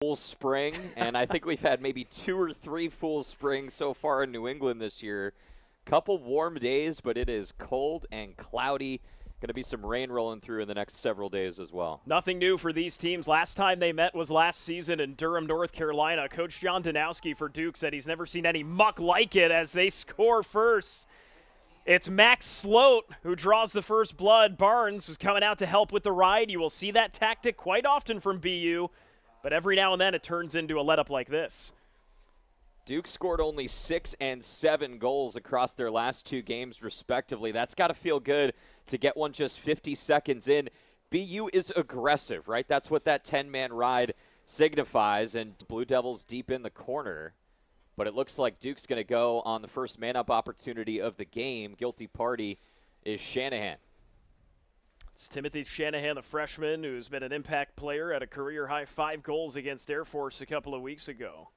full spring, and I think we've had maybe 2 or 3 full springs so far in New England this year. Couple warm days, but it is cold and cloudy. Going to be some rain rolling through in the next several days as well. Nothing new for these teams. Last time they met was last season in Durham, North Carolina. Coach John Danowski for Duke said he's never seen any muck like it as they score first. It's Max Sloat who draws the first blood. Barnes was coming out to help with the ride. You will see that tactic quite often from BU, but every now and then it turns into a let-up like this. Duke scored only 6 and 7 goals across their last 2 games, respectively. That's got to feel good to get one just 50 seconds in. BU is aggressive, right? That's what that 10-man ride signifies, and Blue Devils deep in the corner. But it looks like Duke's going to go on the first man-up opportunity of the game. Guilty party is Shanahan. It's Timothy Shanahan, the freshman, who's been an impact player at a career-high 5 goals against Air Force a couple of weeks ago.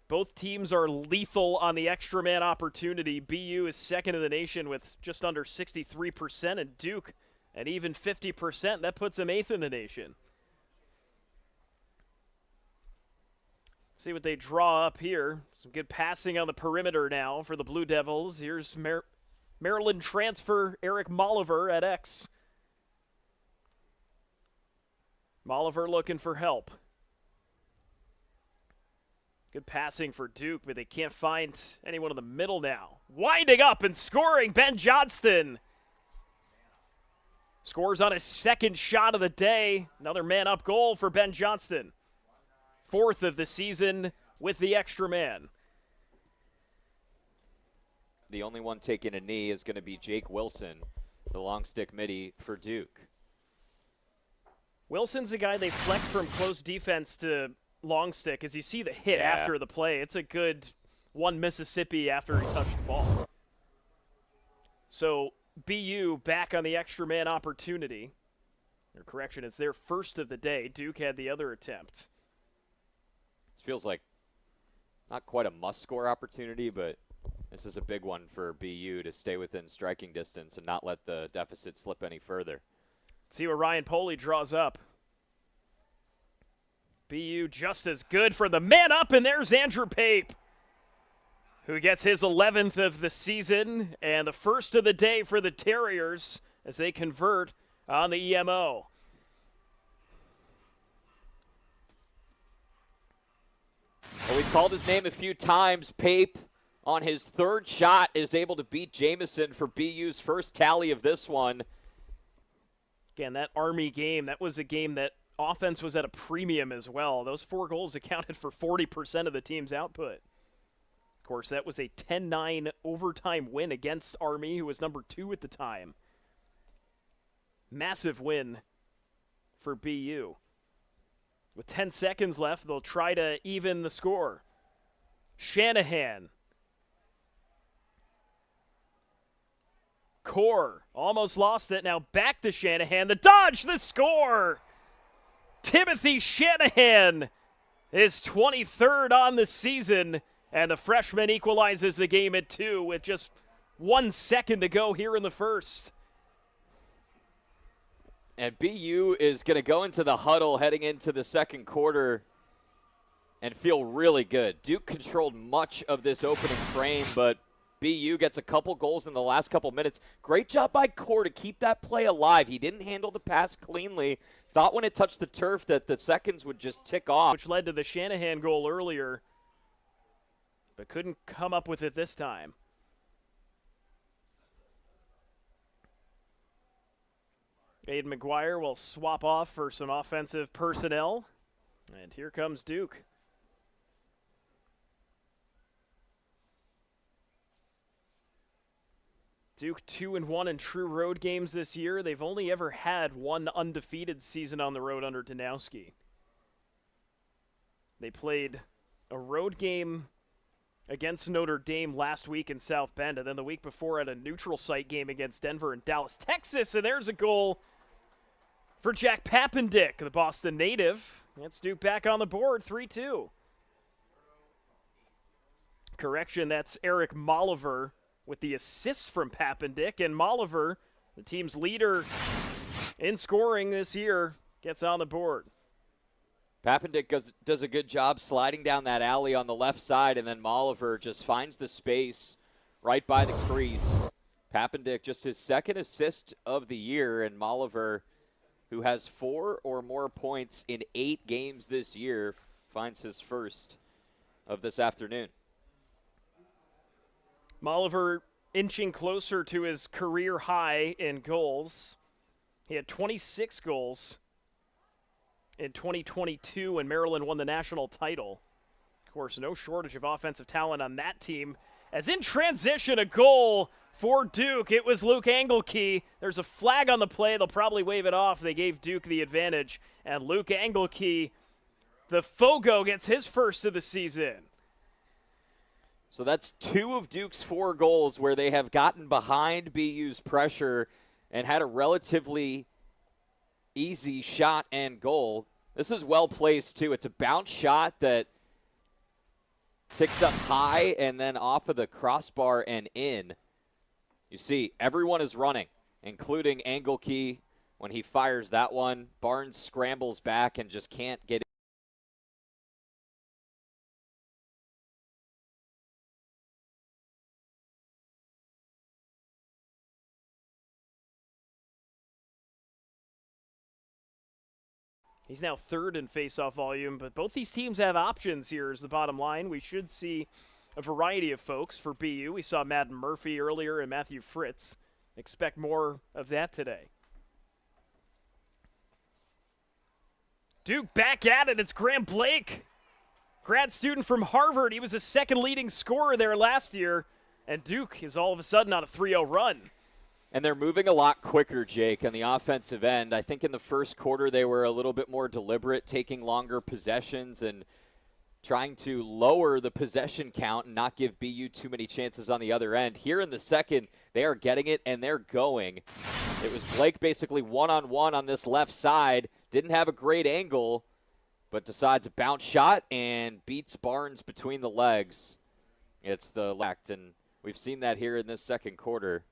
Both teams are lethal on the extra man opportunity. BU is second in the nation with just under 63%, and Duke at even 50%. That puts them 8th in the nation. Let's see what they draw up here. Some good passing on the perimeter now for the Blue Devils. Here's Maryland transfer Eric Molliver at X. Molliver looking for help. Good passing for Duke, but they can't find anyone in the middle now. Winding up and scoring, Ben Johnston. Scores on his second shot of the day. Another man-up goal for Ben Johnston. 4th of the season with the extra man. The only one taking a knee is going to be Jake Wilson, the long stick midi for Duke. Wilson's a guy they flex from close defense to long stick. As you see the hit after the play, it's a good one Mississippi after he touched the ball. So BU back on the extra man opportunity. Or correction, it's their first of the day. Duke had the other attempt. This feels like not quite a must-score opportunity, but this is a big one for BU to stay within striking distance and not let the deficit slip any further. See what Ryan Poley draws up. BU just as good for the man up, and there's Andrew Pape, who gets his 11th of the season and the first of the day for the Terriers as they convert on the EMO. Well, we've called his name a few times. Pape, on his 3rd shot, is able to beat Jamison for BU's first tally of this one. Again, that Army game, that was a game that offense was at a premium as well. Those 4 goals accounted for 40% of the team's output. Of course, that was a 10-9 overtime win against Army, who was number 2 at the time. Massive win for BU. With 10 seconds left, they'll try to even the score. Shanahan. Core almost lost it. Now back to Shanahan. The dodge, the score! Timothy Shanahan is 23rd on the season, and the freshman equalizes the game at 2 with just 1 second to go here in the first. And BU is going to go into the huddle heading into the second quarter and feel really good. Duke controlled much of this opening frame, but BU gets a couple goals in the last couple minutes. Great job by Core to keep that play alive. He didn't handle the pass cleanly. Thought when it touched the turf that the seconds would just tick off. Which led to the Shanahan goal earlier, but couldn't come up with it this time. Aiden McGuire will swap off for some offensive personnel. And here comes Duke. Duke 2-1 in true road games this year. They've only ever had one undefeated season on the road under Danowski. They played a road game against Notre Dame last week in South Bend, and then the week before at a neutral site game against Denver and Dallas, Texas. And there's a goal for Jack Papendick, the Boston native. That's Duke back on the board, 3-2. Correction, that's Eric Molliver with the assist from Papendick. And Molliver, the team's leader in scoring this year, gets on the board. Papendick does a good job sliding down that alley on the left side, and then Molliver just finds the space right by the crease. Papendick just his second assist of the year, and Molliver, who has 4 or more points in 8 games this year, finds his first of this afternoon. Molliver inching closer to his career high in goals. He had 26 goals in 2022 when Maryland won the national title. Of course, no shortage of offensive talent on that team. As in transition, a goal for Duke. It was Luke Engelke. There's a flag on the play. They'll probably wave it off. They gave Duke the advantage. And Luke Engelke, the Fogo, gets his first of the season. So that's 2 of Duke's 4 goals where they have gotten behind BU's pressure and had a relatively easy shot and goal. This is well placed, too. It's a bounce shot that ticks up high and then off of the crossbar and in. You see, everyone is running, including Engelke. When he fires that one, Barnes scrambles back and just can't get it. He's now third in faceoff volume, but both these teams have options here is the bottom line. We should see a variety of folks for BU. We saw Madden Murphy earlier and Matthew Fritz. Expect more of that today. Duke back at it. It's Graham Blake, grad student from Harvard. He was the second leading scorer there last year, and Duke is all of a sudden on a 3-0 run. And they're moving a lot quicker, Jake, on the offensive end. I think in the first quarter they were a little bit more deliberate, taking longer possessions and trying to lower the possession count and not give BU too many chances on the other end. Here in the second, they are getting it and they're going. It was Blake basically one-on-one on this left side. Didn't have a great angle, but decides a bounce shot and beats Barnes between the legs. It's the left, and we've seen that here in this second quarter.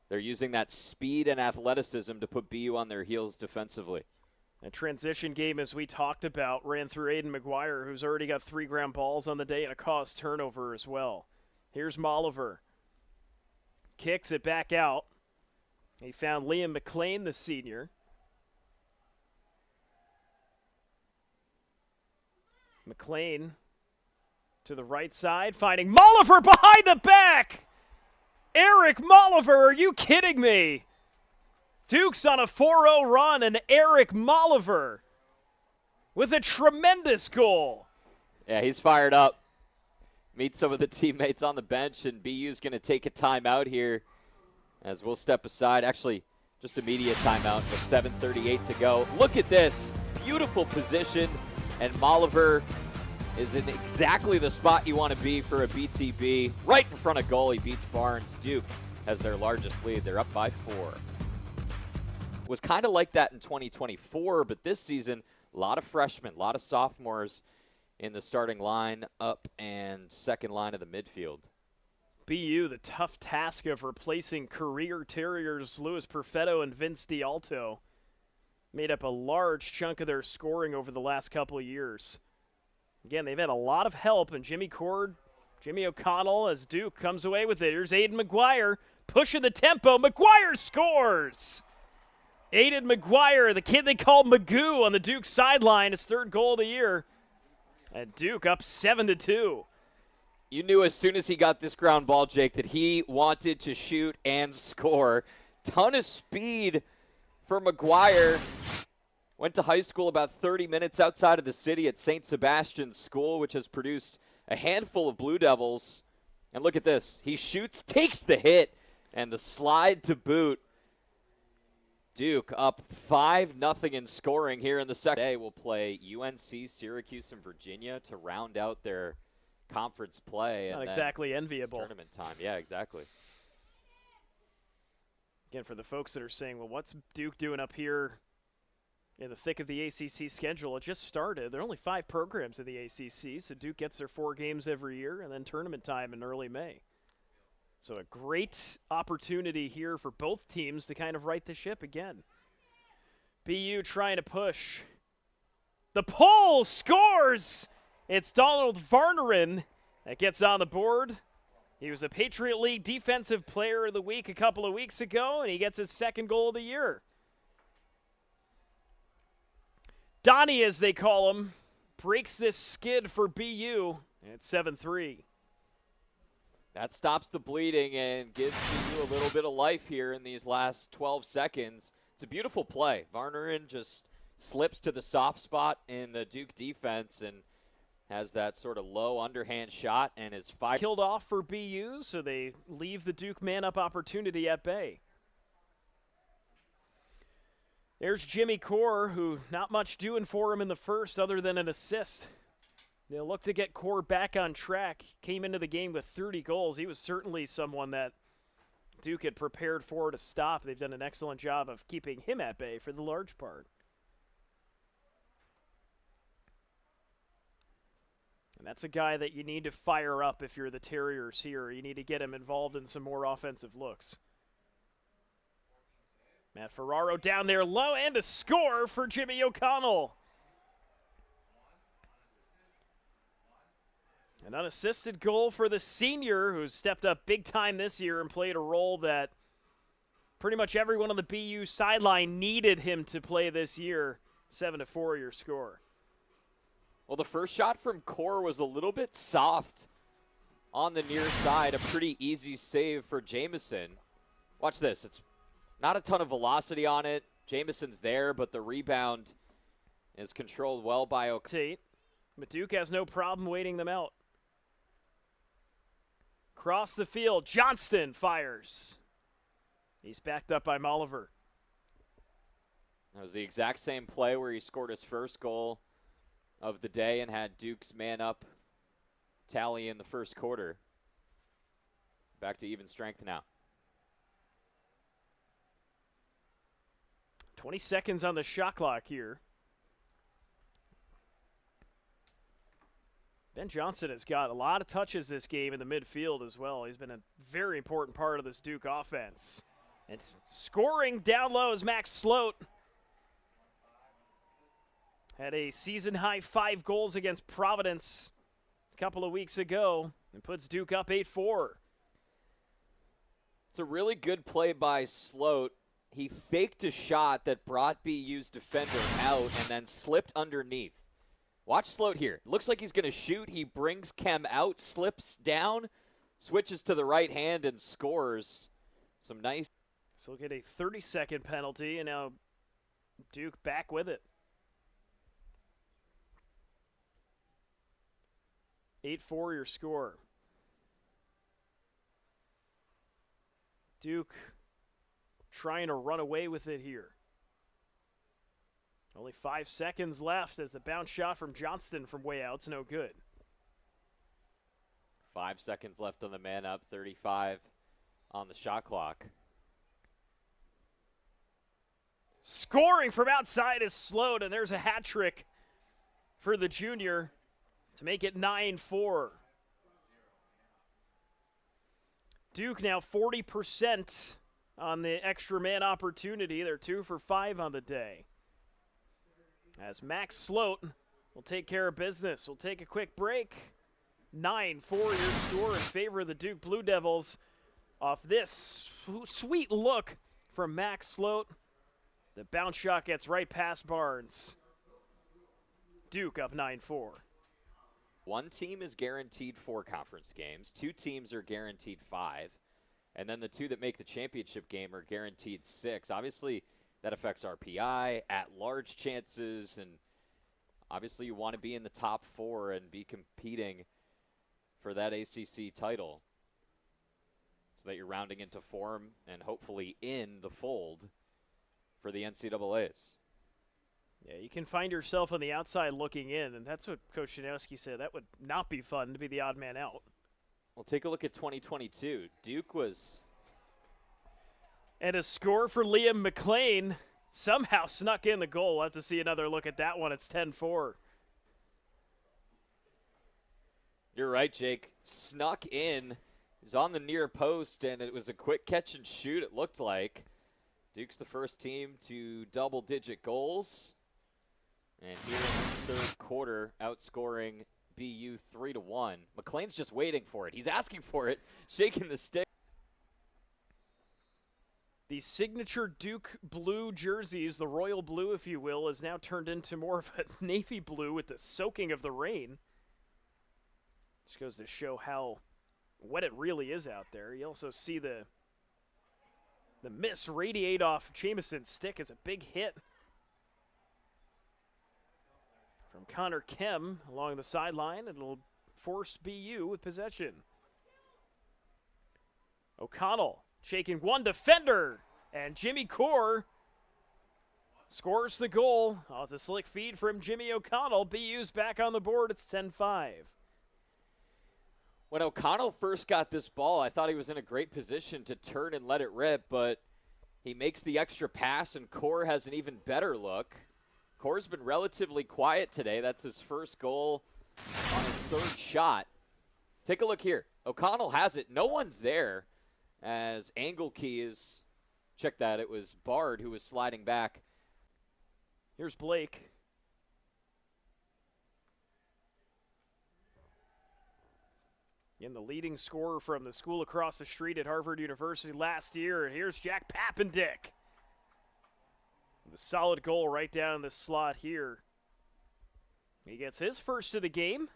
They're using that speed and athleticism to put BU on their heels defensively. A transition game, as we talked about, ran through Aiden McGuire, who's already got 3 ground balls on the day and a caused turnover as well. Here's Molliver. Kicks it back out. He found Liam McLean, the senior. McLean to the right side, finding Molliver behind the back! Eric Molliver, are you kidding me? Duke's on a 4-0 run, and Eric Molliver with a tremendous goal. Yeah, he's fired up. Meet some of the teammates on the bench, and BU's going to take a timeout here as we'll step aside. Actually, just immediate timeout with 7:38 to go. Look at this. Beautiful position, and Molliver is in exactly the spot you want to be for a BTB. Right in front of goal, he beats Barnes. Duke has their largest lead. They're up by 4. Was kind of like that in 2024, but this season, a lot of freshmen, a lot of sophomores in the starting line up and second line of the midfield. BU, the tough task of replacing career Terriers Louis Perfetto and Vince D'Alto, made up a large chunk of their scoring over the last couple of years. Again, they've had a lot of help, and Jimmy Cord, Jimmy O'Connell, as Duke comes away with it. Here's Aiden McGuire pushing the tempo. McGuire scores! Aiden McGuire, the kid they call Magoo on the Duke sideline, his 3rd goal of the year. And Duke up 7-2. You knew as soon as he got this ground ball, Jake, that he wanted to shoot and score. Ton of speed for McGuire. Went to high school about 30 minutes outside of the city at St. Sebastian's School, which has produced a handful of Blue Devils. And look at this. He shoots, takes the hit, and the slide to boot. Duke up 5-0 in scoring here in the second. They will play UNC, Syracuse, and Virginia to round out their conference play. Not exactly enviable. Tournament time. Yeah, exactly. Again, for the folks that are saying, well, what's Duke doing up here in the thick of the ACC schedule? It just started. There are only 5 programs in the ACC, so Duke gets their 4 games every year, and then tournament time in early May. So a great opportunity here for both teams to kind of right the ship again. BU trying to push. The pole scores! It's Donald Varnerin that gets on the board. He was a Patriot League Defensive Player of the Week a couple of weeks ago, and he gets his second goal of the year. Donnie, as they call him, breaks this skid for BU, and it's 7-3. That stops the bleeding and gives BU a little bit of life here in these last 12 seconds. It's a beautiful play. Varnerin just slips to the soft spot in the Duke defense and has that sort of low underhand shot and is fired. Killed off for BU, so they leave the Duke man-up opportunity at bay. There's Jimmy Core, who not much doing for him in the first other than an assist. They'll look to get Core back on track. Came into the game with 30 goals. He was certainly someone that Duke had prepared for to stop. They've done an excellent job of keeping him at bay for the large part. And that's a guy that you need to fire up if you're the Terriers here. You need to get him involved in some more offensive looks. Matt Ferraro down there low, and a score for Jimmy O'Connell. An unassisted goal for the senior, who's stepped up big time this year and played a role that pretty much everyone on the BU sideline needed him to play this year. 7-4 your score. Well, the first shot from Core was a little bit soft on the near side. A pretty easy save for Jamison. Watch this. It's not a ton of velocity on it. Jamison's there, but the rebound is controlled well by O'Connell. But Duke has no problem waiting them out. Across the field, Johnston fires. He's backed up by Molliver. That was the exact same play where he scored his first goal of the day and had Duke's man up tally in the first quarter. Back to even strength now. 20 seconds on the shot clock here. Ben Johnson has got a lot of touches this game in the midfield as well. He's been a very important part of this Duke offense. And scoring down low is Max Sloat. Had a season-high 5 goals against Providence a couple of weeks ago and puts Duke up 8-4. It's a really good play by Sloat. He faked a shot that brought BU's defender out and then slipped underneath. Watch Sloat here. Looks like he's going to shoot. He brings Kem out, slips down, switches to the right hand, and scores. Some nice. So he'll get a 30-second penalty, and now Duke back with it. 8-4 your score. Duke trying to run away with it here. Only 5 seconds left as the bounce shot from Johnston from way out's no good. 5 seconds left on the man up, 35 on the shot clock. Scoring from outside is Sloat, and there's a hat trick for the junior to make it 9-4. Duke now 40% on the extra man opportunity. They're 2 for 5 on the day. As Max Sloat will take care of business. We'll take a quick break. 9-4 your score in favor of the Duke Blue Devils off this sweet look from Max Sloat. The bounce shot gets right past Barnes. Duke up 9-4. One team is guaranteed 4 conference games. 2 teams are guaranteed 5. And then the 2 that make the championship game are guaranteed 6. Obviously, that affects RPI, at-large chances, and obviously you want to be in the top 4 and be competing for that ACC title so that you're rounding into form and hopefully in the fold for the NCAAs. Yeah, you can find yourself on the outside looking in, and that's what Coach Janowski said. That would not be fun to be the odd man out. Well, take a look at 2022. Duke was... And a score for Liam McLean. Somehow snuck in the goal. We'll have to see another look at that one. It's 10-4. You're right, Jake. Snuck in. He's on the near post, and it was a quick catch and shoot, it looked like. Duke's the first team to double-digit goals. And here in the third quarter, outscoring BU 3-1. McLean's just waiting for it. He's asking for it, shaking the stick. The signature Duke blue jerseys, the royal blue, if you will, is now turned into more of a navy blue with the soaking of the rain. Just goes to show how wet it really is out there. You also see the miss radiate off Jameson's stick as a big hit from Connor Kem along the sideline. It'll force BU with possession. O'Connell shaking one defender, and Jimmy Core scores the goal. Oh, it's a slick feed from Jimmy O'Connell. BU's back on the board. It's 10-5. When O'Connell first got this ball, I thought he was in a great position to turn and let it rip, but he makes the extra pass, and Core has an even better look. Core's been relatively quiet today. That's his first goal on his third shot. Take a look here. O'Connell has it. No one's there as Engelke is, check that, it was Bard who was sliding back. Here's Blake. In the leading scorer from the school across the street at Harvard University last year. And here's Jack Pappendick. The solid goal right down the slot here. He gets his first of the game.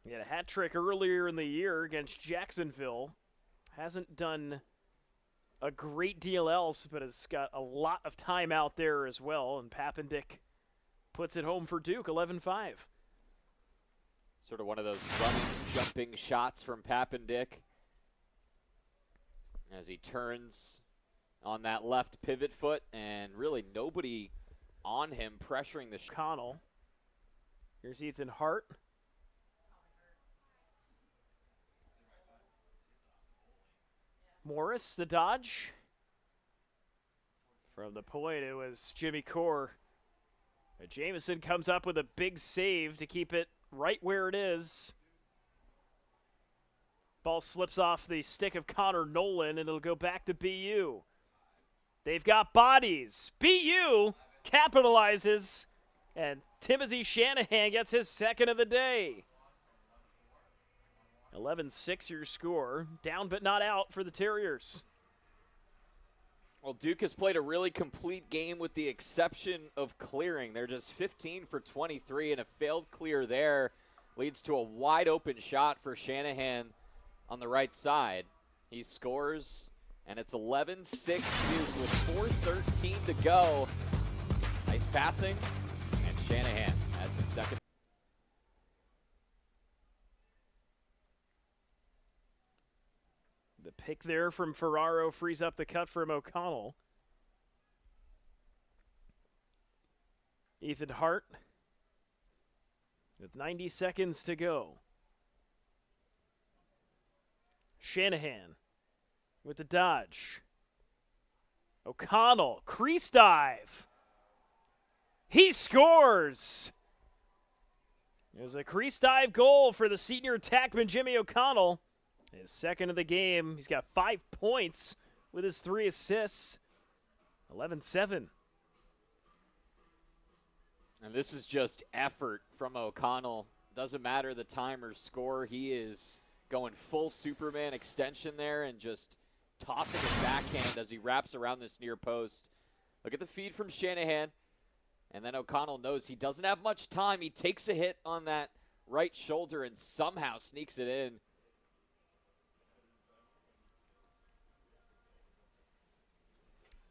He had a hat trick earlier in the year against Jacksonville. Hasn't done a great deal else, but has got a lot of time out there as well. And Pappendick puts it home for Duke, 11-5. Sort of one of those running, jumping shots from Pappendick as he turns on that left pivot foot, and really nobody on him pressuring the Connell. Here's Ethan Hart. Morris, the dodge. From the point, it was Jimmy Core. But Jameson comes up with a big save to keep it right where it is. Ball slips off the stick of Connor Nolan, and it'll go back to BU. They've got bodies. BU capitalizes, and Timothy Shanahan gets his second of the day. 11-6 your score. Down but not out for the Terriers. Well, Duke has played a really complete game with the exception of clearing. They're just 15 for 23, and a failed clear there leads to a wide open shot for Shanahan on the right side. He scores, and it's 11-6 Duke with 4:13 to go. Nice passing, and Shanahan has his second. The pick there from Ferraro frees up the cut from O'Connell. Ethan Hart with 90 seconds to go. Shanahan with the dodge. O'Connell, crease dive. He scores! There's a crease dive goal for the senior attackman Jimmy O'Connell. His second of the game. He's got 5 points with his 3 assists. 11-7. And this is just effort from O'Connell. Doesn't matter the time or score. He is going full Superman extension there and just tossing his backhand as he wraps around this near post. Look at the feed from Shanahan. And then O'Connell knows he doesn't have much time. He takes a hit on that right shoulder and somehow sneaks it in.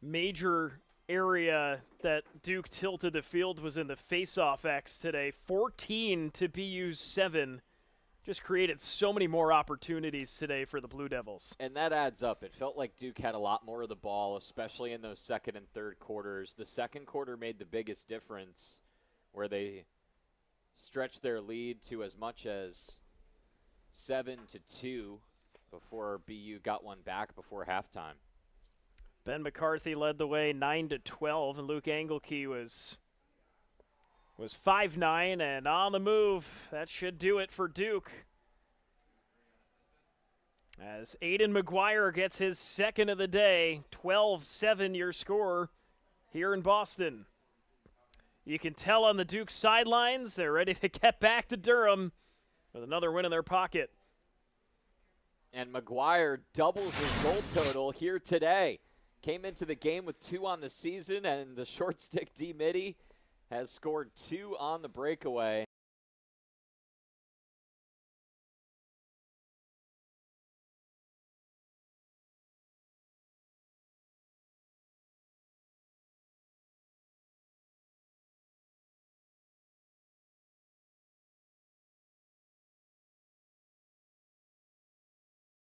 Major area that Duke tilted the field was in the face-off X today. 14 to BU's 7. Just created so many more opportunities today for the Blue Devils. And that adds up. It felt like Duke had a lot more of the ball, especially in those second and third quarters. The second quarter made the biggest difference, where they stretched their lead to as much as 7-2 before BU got one back before halftime. Ben McCarthy led the way 9-12, and Luke Engelke was 5'9" and on the move. That should do it for Duke. As Aiden McGuire gets his second of the day, 12-7 your score here in Boston. You can tell on the Duke sidelines, they're ready to get back to Durham with another win in their pocket. And McGuire doubles his goal total here today. Came into the game with 2 on the season, and the short stick D. Mitty has scored 2 on the breakaway.